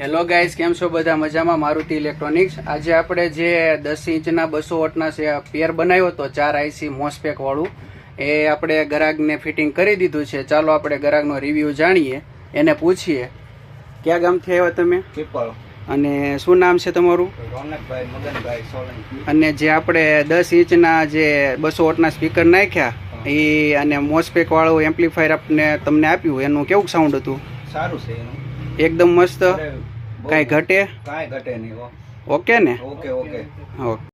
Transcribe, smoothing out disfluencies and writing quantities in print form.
Hello guys, કેમ છો બધા? મજામાં? મારુતિ ઇલેક્ટ્રોનિક્સ. આજે આપણે જે 10 ઇંચના 200 વોટના પેર બનાવ્યો હતો 4 IC મોસ્પેક વાળું, એ આપણે ગ્રાહકને ફિટિંગ કરી દીધું છે. ચાલો આપણે ગ્રાહકનો રિવ્યૂ જાણીએ, એને પૂછીએ. ક્યાં ગામથી આવ્યા તમે? પીપળ. અને શું નામ છે તમારું? રોનકભાઈ મગનભાઈ સોલંકી. અને જે આપણે 10 ઇંચના જે 200 વોટના સ્પીકર નાખ્યા એ અને મોસ્પેક વાળું એમ્પ્લીફાયર તમને આપ્યું, એનું કેવું સાઉન્ડ હતું? સારું છે એનું, એકદમ મસ્ત. કાંઈ ઘટે? કાંઈ ઘટે નહીં. ઓકે ને? Okay okay. ઓકે.